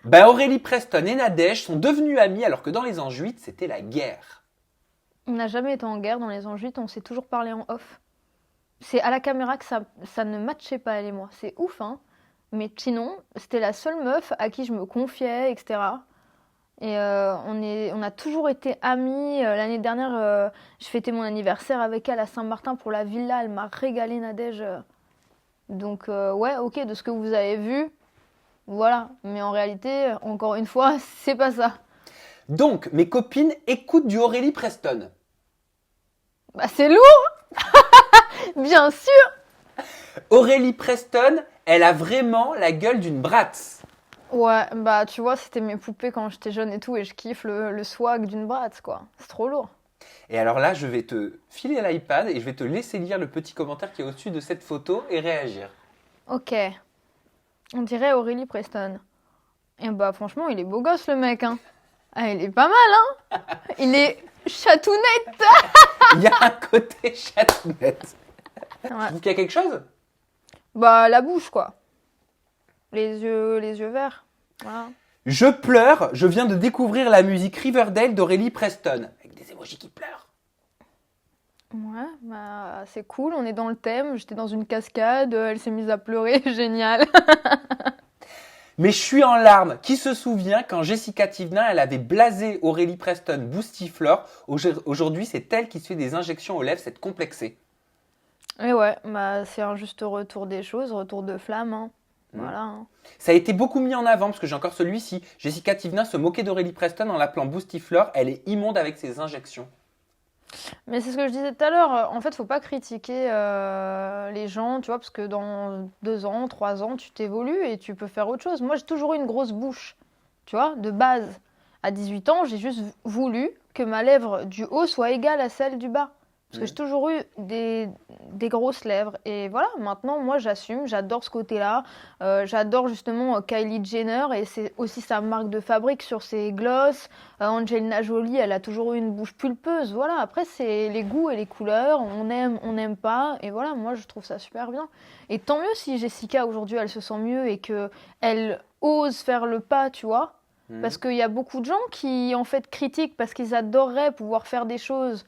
Bah Aurélie Preston et Nadège sont devenus amis alors que dans les Anges 8, c'était la guerre. On n'a jamais été en guerre dans les Anges 8, on s'est toujours parlé en off. C'est à la caméra que ça ne matchait pas, elle et moi. C'est ouf, hein. Mais sinon, c'était la seule meuf à qui je me confiais, etc. Et on a toujours été amis. L'année dernière, je fêtais mon anniversaire avec elle à Saint-Martin pour la villa. Elle m'a régalé, Nadège. Donc, ouais, ok, de ce que vous avez vu, voilà. Mais en réalité, encore une fois, c'est pas ça. Donc, mes copines écoutent du Aurélie Preston. Bah, c'est lourd, bien sûr. Aurélie Preston, elle a vraiment la gueule d'une bratz. Ouais, bah, tu vois, c'était mes poupées quand j'étais jeune et tout, et je kiffe le swag d'une Bratz, quoi. C'est trop lourd. Et alors là, je vais te filer l'iPad et je vais te laisser lire le petit commentaire qui est au-dessus de cette photo et réagir. Ok, on dirait Aurélie Preston. Et bah, franchement, il est beau gosse, le mec, hein. Ah, il est pas mal, hein. Il est chatounette. Il y a un côté chatounette. Tu Ouais. trouves qu'il y a quelque chose? Bah, la bouche, quoi. Les yeux verts. Voilà. Je pleure, je viens de découvrir la musique Riverdale d'Aurélie Preston. Avec des émojis qui pleurent. Ouais, bah, c'est cool, on est dans le thème. J'étais dans une cascade, elle s'est mise à pleurer, génial. Mais je suis en larmes. Qui se souvient quand Jessica Thivenin, elle avait blasé Aurélie Preston Boostiflore. Aujourd'hui, c'est elle qui se fait des injections aux lèvres, cette complexée. Et ouais, bah, c'est un juste retour des choses, retour de flamme, hein. Hmm. Voilà, hein. Ça a été beaucoup mis en avant, parce que j'ai encore celui-ci. Jessica Thivenin se moquait d'Aurélie Preston en l'appelant Boostiflore. Elle est immonde avec ses injections. Mais c'est ce que je disais tout à l'heure, en fait, faut pas critiquer les gens, tu vois, parce que dans 2 ans, 3 ans, tu t'évolues et tu peux faire autre chose. Moi, j'ai toujours eu une grosse bouche, tu vois, de base. À 18 ans, j'ai juste voulu que ma lèvre du haut soit égale à celle du bas. Parce que Hmm. j'ai toujours eu des grosses lèvres. Et voilà, maintenant, moi, j'assume, j'adore ce côté-là. J'adore justement Kylie Jenner et c'est aussi sa marque de fabrique sur ses gloss. Angelina Jolie, elle a toujours eu une bouche pulpeuse. Voilà, après, c'est les goûts et les couleurs. On n'aime pas. Et voilà, moi, je trouve ça super bien. Et tant mieux si Jessica, aujourd'hui, elle se sent mieux et que elle ose faire le pas, tu vois. Hmm. Parce qu'il y a beaucoup de gens qui, en fait, critiquent parce qu'ils adoreraient pouvoir faire des choses.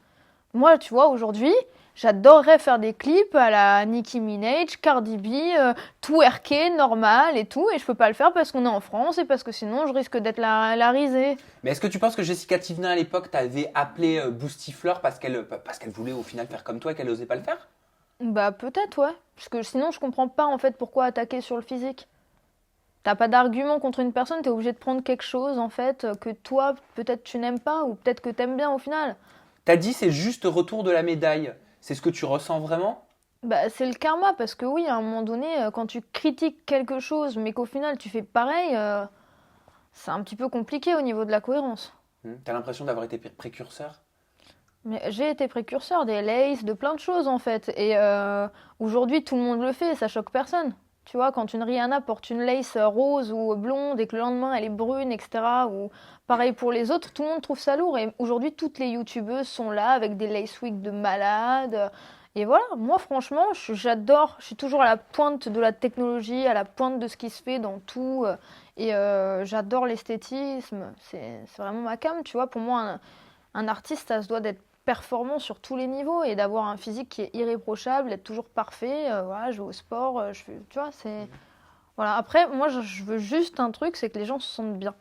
Moi, tu vois, aujourd'hui, j'adorerais faire des clips à la Nicki Minaj, Cardi B, twerker, normal et tout, et je peux pas le faire parce qu'on est en France et parce que sinon je risque d'être la risée. Mais est-ce que tu penses que Jessica Thivenin, à l'époque, t'avait appelé Boostiflore parce qu'elle voulait au final faire comme toi et qu'elle osait pas le faire? Bah peut-être, ouais. Parce que sinon je comprends pas en fait pourquoi attaquer sur le physique. T'as pas d'argument contre une personne, t'es obligé de prendre quelque chose en fait que toi peut-être tu n'aimes pas ou peut-être que t'aimes bien au final. T'as dit c'est juste retour de la médaille. C'est ce que tu ressens vraiment? Bah, c'est le karma, parce que oui, à un moment donné, quand tu critiques quelque chose, mais qu'au final tu fais pareil, c'est un petit peu compliqué au niveau de la cohérence. T'as l'impression d'avoir été précurseur? Mais j'ai été précurseur des laces, de plein de choses en fait. Et aujourd'hui, tout le monde le fait, ça choque personne. Tu vois, quand une Rihanna porte une lace rose ou blonde et que le lendemain elle est brune, etc. Ou pareil pour les autres, tout le monde trouve ça lourd. Et aujourd'hui, toutes les youtubeuses sont là avec des lace wigs de malades. Et voilà, moi franchement, j'adore. Je suis toujours à la pointe de la technologie, à la pointe de ce qui se fait dans tout. Et j'adore l'esthétisme. C'est vraiment ma came, tu vois. Pour moi, un artiste, ça se doit d'être performant sur tous les niveaux et d'avoir un physique qui est irréprochable, d'être toujours parfait. Voilà, je vais au sport, tu vois, c'est voilà. Après, moi, je veux juste un truc, c'est que les gens se sentent bien.